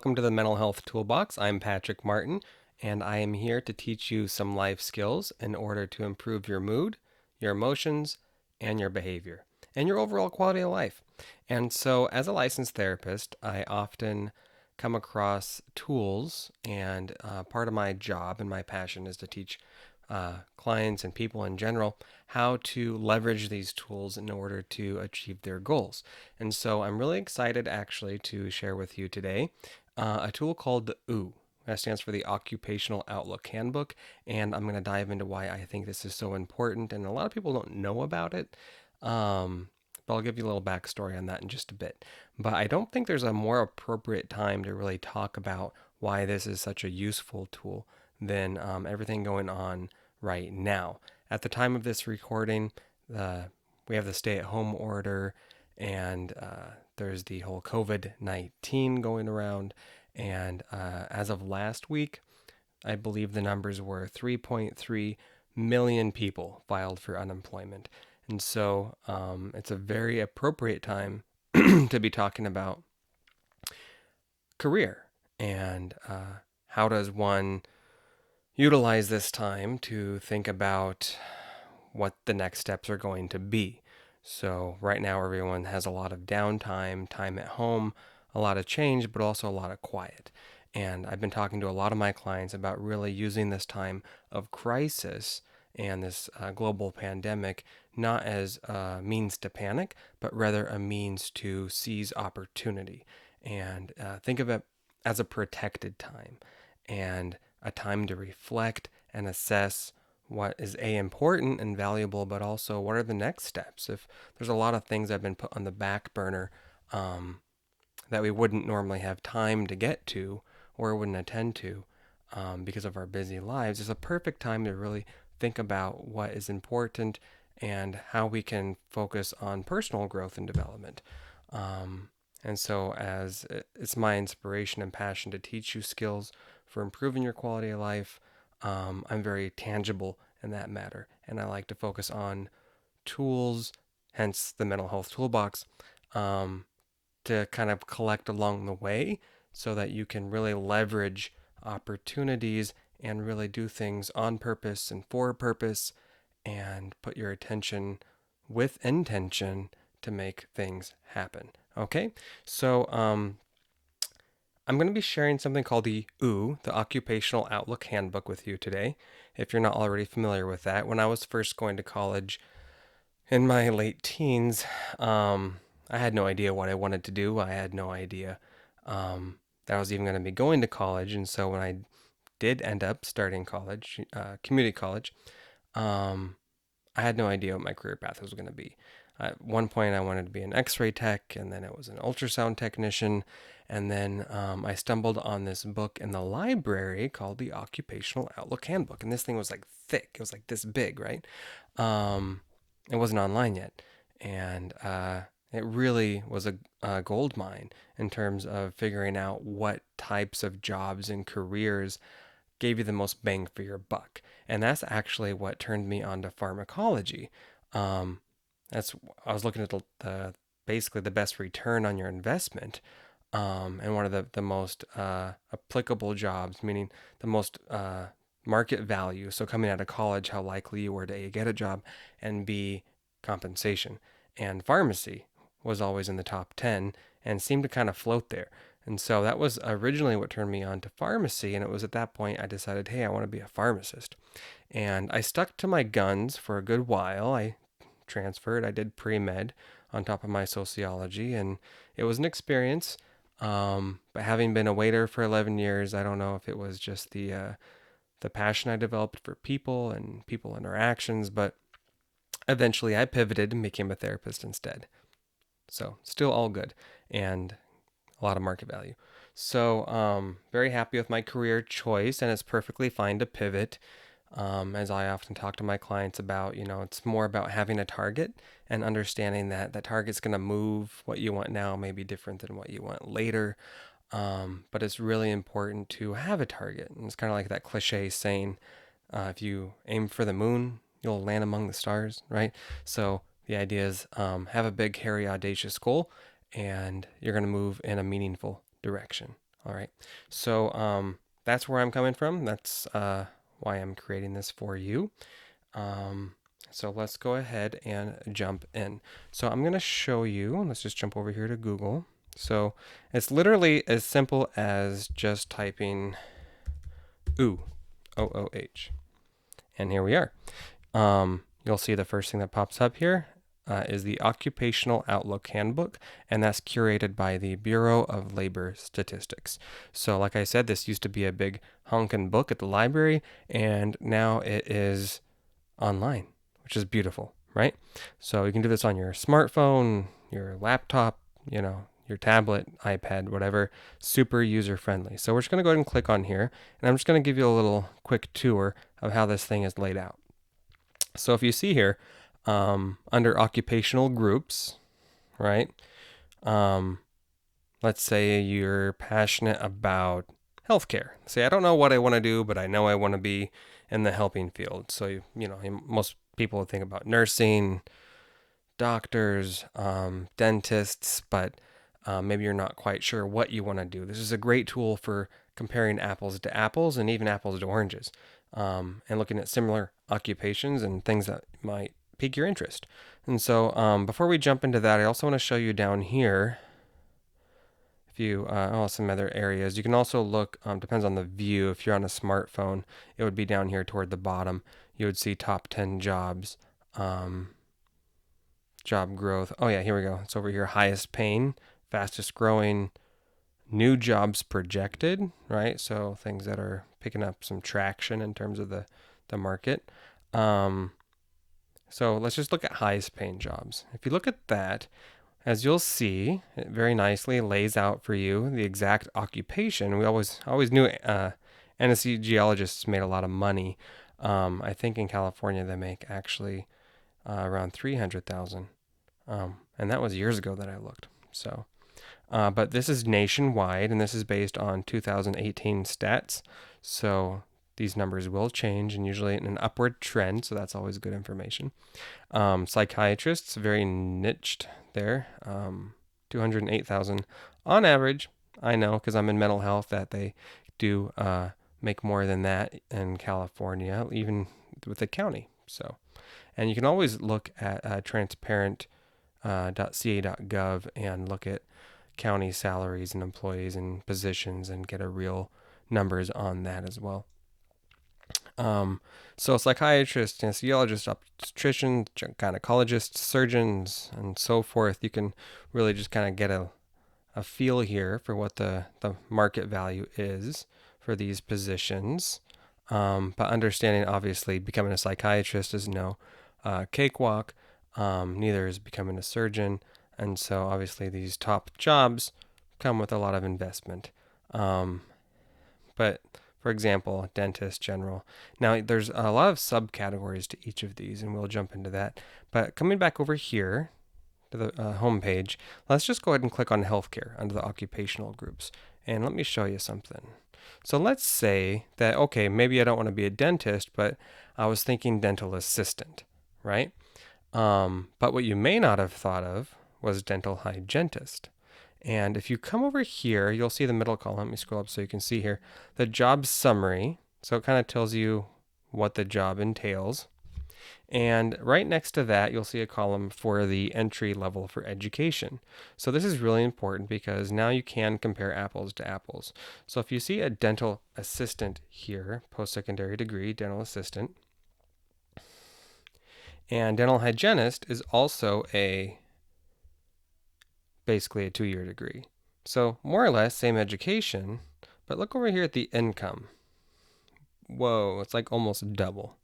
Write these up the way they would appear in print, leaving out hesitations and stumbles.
welcome to the Mental Health Toolbox. I'm Patrick Martin, and I am here to teach you some life skills in order to improve your mood, your emotions, and your behavior, and your overall quality of life. And so, as a licensed therapist, I often come across tools, and part of my job and my passion is to teach clients and people in general how to leverage these tools in order to achieve their goals. And so I'm really excited actually to share with you today a tool called the OOH. That stands for the Occupational Outlook Handbook. And I'm going to dive into why I think this is so important. And a lot of people don't know about it. But I'll give you a little backstory on that in just a bit. But I don't think there's a more appropriate time to really talk about why this is such a useful tool than everything going on right now. At the time of this recording, we have the stay-at-home order, and there's the whole COVID-19 going around. And as of last week, I believe the numbers were 3.3 million people filed for unemployment. And so it's a very appropriate time to be talking about career and how does one utilize this time to think about what the next steps are going to be. So right now everyone has a lot of downtime, time at home, a lot of change, but also a lot of quiet. And I've been talking to a lot of my clients about really using this time of crisis and this global pandemic not as a means to panic, but rather a means to seize opportunity and think of it as a protected time and a time to reflect and assess what is important and valuable, but also what are the next steps. If there's a lot of things that have been put on the back burner that we wouldn't normally have time to get to or wouldn't attend to because of our busy lives, it's a perfect time to really think about what is important and how we can focus on personal growth and development. And so, as it's my inspiration and passion to teach you skills for improving your quality of life, I'm very tangible in that matter. And I like to focus on tools, hence the mental health toolbox, to kind of collect along the way so that you can really leverage opportunities and really do things on purpose and for a purpose and put your attention with intention to make things happen. Okay, so I'm going to be sharing something called the OOH, the Occupational Outlook Handbook, with you today. If you're not already familiar with that, when I was first going to college in my late teens, I had no idea what I wanted to do. I had no idea that I was even going to be going to college. And so when I did end up starting college, community college, I had no idea what my career path was going to be. At one point, I wanted to be an X-ray tech, and then it was an ultrasound technician, and then I stumbled on this book in the library called the Occupational Outlook Handbook, and this thing was like thick. It was like this big, right? It wasn't online yet, and it really was a gold mine in terms of figuring out what types of jobs and careers gave you the most bang for your buck. And that's actually what turned me on to pharmacology. Um, I was looking at basically the best return on your investment, and one of the most applicable jobs, meaning the most market value. So coming out of college, how likely you were to A, get a job, and B, compensation. And pharmacy was always in the top 10 and seemed to kind of float there. And so that was originally what turned me on to pharmacy. And it was at that point I decided, hey, I want to be a pharmacist. And I stuck to my guns for a good while. I transferred, I did pre-med on top of my sociology, and it was an experience. But having been a waiter for 11 years, I don't know if it was just the passion I developed for people and people interactions, but eventually I pivoted and became a therapist instead. So still all good and a lot of market value. So very happy with my career choice, and it's perfectly fine to pivot. As I often talk to my clients about, it's more about having a target and understanding that that target's going to move. What you want now may be different than what you want later. But it's really important to have a target. And it's kind of like that cliche saying, if you aim for the moon, you'll land among the stars, right? So the idea is have a big, hairy, audacious goal, and you're going to move in a meaningful direction. All right. So that's where I'm coming from. That's why I'm creating this for you. Um, so let's go ahead and jump in. So I'm going to show you, let's just jump over here to Google. So it's literally as simple as just typing OOH, OOH. And here we are. You'll see the first thing that pops up here is the Occupational Outlook Handbook, and that's curated by the Bureau of Labor Statistics. So like I said, this used to be a big honkin' book at the library, and now it is online, which is beautiful, right? So you can do this on your smartphone, your laptop, your tablet, iPad, whatever, super user friendly. So we're just going to go ahead and click on here, and I'm just going to give you a little quick tour of how this thing is laid out. So if you see here, under occupational groups, right? Let's say you're passionate about healthcare. Say, I don't know what I want to do, but I know I want to be in the helping field. So, most people would think about nursing, doctors, dentists, but maybe you're not quite sure what you want to do. This is a great tool for comparing apples to apples and even apples to oranges, and looking at similar occupations and things that might pique your interest. And so before we jump into that, I also want to show you down here some other areas. You can also look, depends on the view. If you're on a smartphone, it would be down here toward the bottom. You would see top 10 jobs, job growth. Oh yeah, here we go. It's over here, highest paying, fastest growing, new jobs projected, right? So things that are picking up some traction in terms of the market. So let's just look at highest paying jobs. If you look at that, as you'll see, it very nicely lays out for you the exact occupation. We always knew anesthesiologists made a lot of money. I think in California they make actually around 300,000, and that was years ago that I looked. So, but this is nationwide, and this is based on 2018 stats. So these numbers will change, and usually in an upward trend. So that's always good information. Psychiatrists, very niched there, 208,000 on average. I know because I'm in mental health that they do make more than that in California, even with the county. So, and you can always look at transparent.ca.gov and look at county salaries and employees and positions and get a real numbers on that as well. So psychiatrists, anesthesiologists, obstetricians, gynecologists, surgeons, and so forth, you can really just kind of get a feel here for what the market value is for these positions. But understanding, obviously, becoming a psychiatrist is no cakewalk. Neither is becoming a surgeon. And so obviously these top jobs come with a lot of investment. But for example, dentist, general. Now, there's a lot of subcategories to each of these, and we'll jump into that. But coming back over here to the home page, let's just go ahead and click on healthcare under the occupational groups. And let me show you something. So let's say that, okay, maybe I don't want to be a dentist, but I was thinking dental assistant, right? But what you may not have thought of was dental hygienist. And if you come over here, you'll see the middle column. Let me scroll up so you can see here the job summary. So it kind of tells you what the job entails. And right next to that, you'll see a column for the entry level for education. So this is really important because now you can compare apples to apples. So if you see a dental assistant here, post-secondary degree, dental assistant, and dental hygienist is also basically a 2-year degree. So more or less same education, but look over here at the income. Whoa, it's like almost double.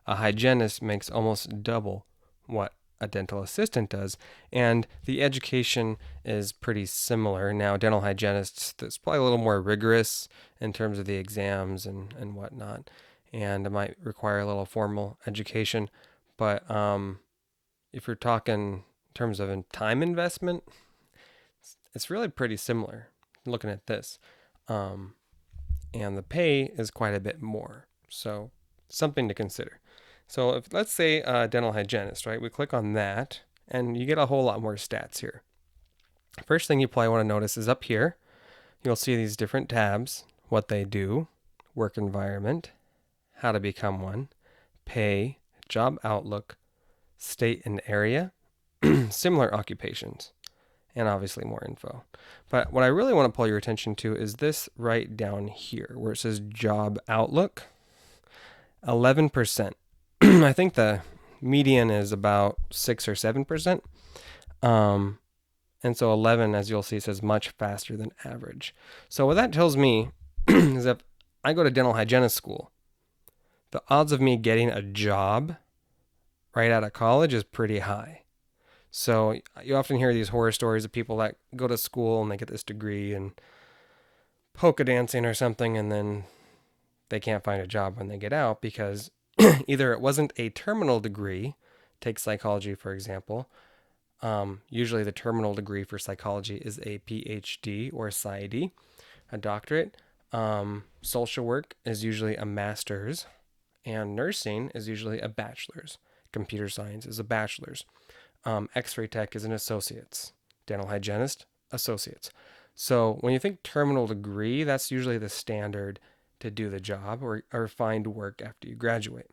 A hygienist makes almost double what a dental assistant does, and the education is pretty similar. Now, dental hygienists, it's probably a little more rigorous in terms of the exams and whatnot, and it might require a little formal education, but if you're talking in terms of time investment, it's really pretty similar looking at this. And the pay is quite a bit more. So something to consider. So if let's say dental hygienist, right? We click on that and you get a whole lot more stats here. First thing you probably want to notice is up here, you'll see these different tabs, what they do, work environment, how to become one, pay, job outlook, state and area, similar occupations, and obviously more info. But what I really want to pull your attention to is this right down here where it says job outlook, 11%. I think the median is about 6 or 7%. And so 11, as you'll see, says much faster than average. So what that tells me is if I go to dental hygienist school, the odds of me getting a job right out of college is pretty high. So you often hear these horror stories of people that go to school and they get this degree in polka dancing or something, and then they can't find a job when they get out because either it wasn't a terminal degree, take psychology for example. Usually the terminal degree for psychology is a PhD or PsyD, a doctorate. Social work is usually a master's, and nursing is usually a bachelor's. Computer science is a bachelor's. X-ray tech is an associate's. Dental hygienist, associate's. So when you think terminal degree, that's usually the standard to do the job or find work after you graduate.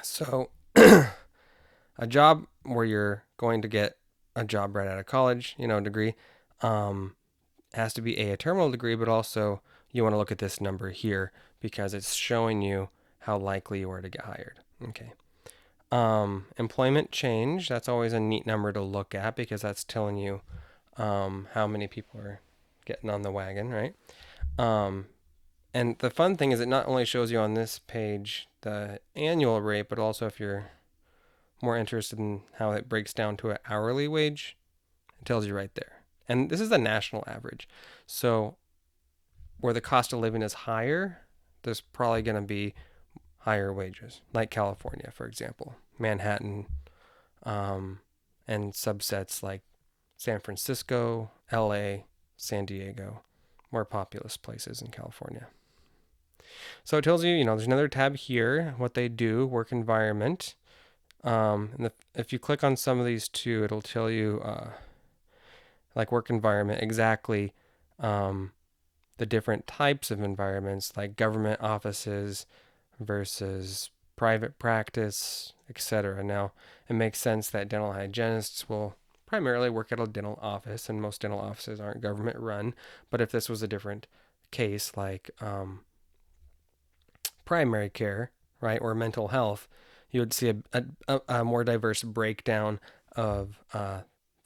So a job where you're going to get a job right out of college, degree, has to be a terminal degree, but also you want to look at this number here because it's showing you how likely you are to get hired. Okay. Employment change, that's always a neat number to look at because that's telling you how many people are getting on the wagon, right? And the fun thing is it not only shows you on this page the annual rate, but also if you're more interested in how it breaks down to an hourly wage, it tells you right there. And this is the national average. So where the cost of living is higher, there's probably going to be higher wages, like California, for example, Manhattan, and subsets like San Francisco, LA, San Diego, more populous places in California. So it tells you, there's another tab here, what they do, work environment. And if you click on some of these too, it'll tell you, like work environment, exactly the different types of environments, like government offices versus private practice, etc. Now, it makes sense that dental hygienists will primarily work at a dental office, and most dental offices aren't government run. But if this was a different case, like primary care, right, or mental health, you would see a more diverse breakdown of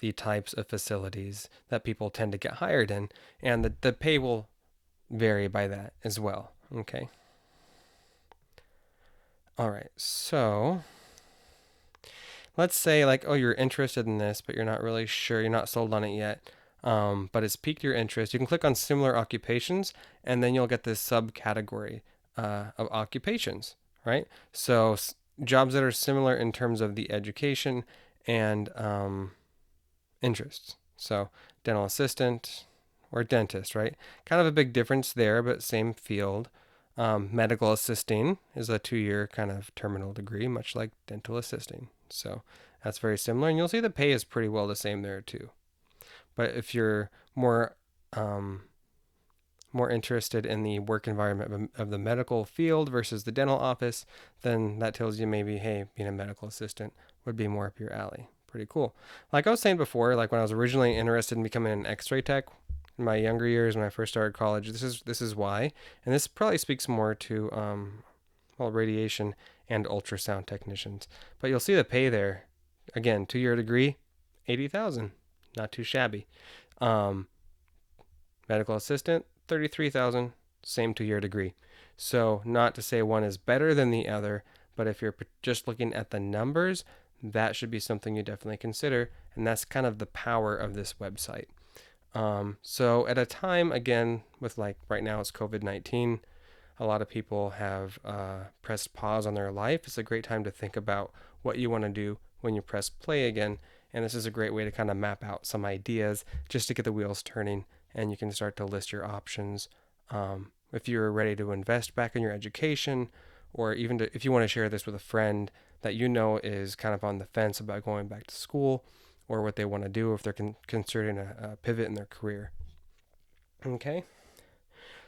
the types of facilities that people tend to get hired in, and the pay will vary by that as well. Okay. All right, so let's say like, oh, you're interested in this, but you're not really sure, you're not sold on it yet, but it's piqued your interest. You can click on similar occupations, and then you'll get this subcategory of occupations, right? So jobs that are similar in terms of the education and interests. So dental assistant or dentist, right? Kind of a big difference there, but same field. Medical assisting is a 2-year kind of terminal degree, much like dental assisting. So that's very similar. And you'll see the pay is pretty well the same there too. But if you're more interested in the work environment of the medical field versus the dental office, then that tells you maybe, hey, being a medical assistant would be more up your alley. Pretty cool. Like I was saying before, like when I was originally interested in becoming an X-ray tech in my younger years when I first started college, this is why. And this probably speaks more to radiation and ultrasound technicians. But you'll see the pay there. Again, 2-year degree, $80,000. Not too shabby. Medical assistant, $33,000, same 2-year degree. So not to say one is better than the other, but if you're just looking at the numbers, that should be something you definitely consider. And that's kind of the power of this website. So at a time, again, with like right now it's COVID-19, a lot of people have pressed pause on their life. It's a great time to think about what you want to do when you press play again. And this is a great way to kind of map out some ideas just to get the wheels turning, and you can start to list your options. If you're ready to invest back in your education, or even if you want to share this with a friend that you know is kind of on the fence about going back to school or what they want to do if they're considering a pivot in their career. Okay.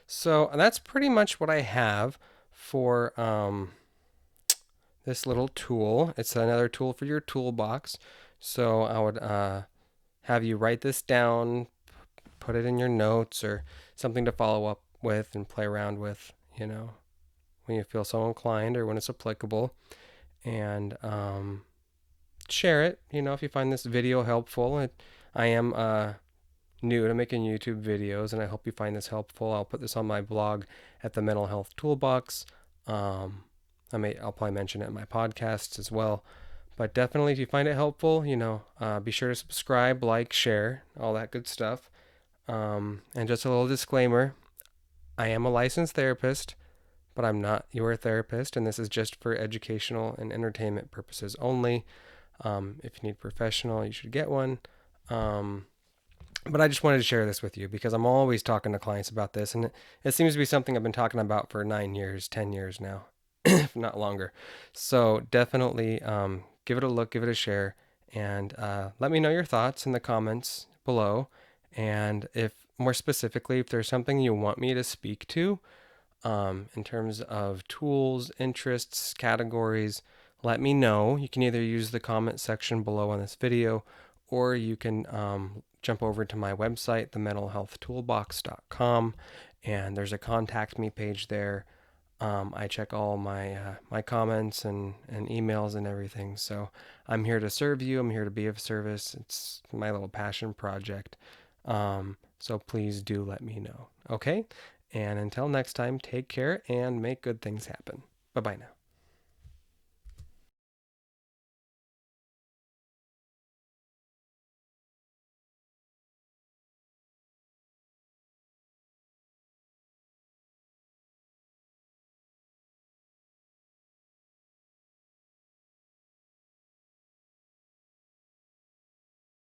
So that's pretty much what I have for this little tool. It's another tool for your toolbox. So I would have you write this down, put it in your notes or something to follow up with and play around with, when you feel so inclined or when it's applicable. And share it, if you find this video helpful. I am new to making YouTube videos, and I hope you find this helpful. I'll put this on my blog at the Mental Health Toolbox. I'll probably mention it in my podcasts as well. But definitely, if you find it helpful, be sure to subscribe, like, share, all that good stuff. And just a little disclaimer: I am a licensed therapist, but I'm not your therapist, and this is just for educational and entertainment purposes only. If you need a professional, you should get one. But I just wanted to share this with you because I'm always talking to clients about this, and it seems to be something I've been talking about for 9 years, 10 years now, if not longer. So definitely give it a look, give it a share, and let me know your thoughts in the comments below. And if more specifically, if there's something you want me to speak to in terms of tools, interests, categories, let me know. You can either use the comment section below on this video, or you can jump over to my website, thementalhealthtoolbox.com, and there's a contact me page there. I check all my comments and emails and everything. So I'm here to serve you. I'm here to be of service. It's my little passion project. So please do let me know. Okay? And until next time, take care and make good things happen. Bye-bye now.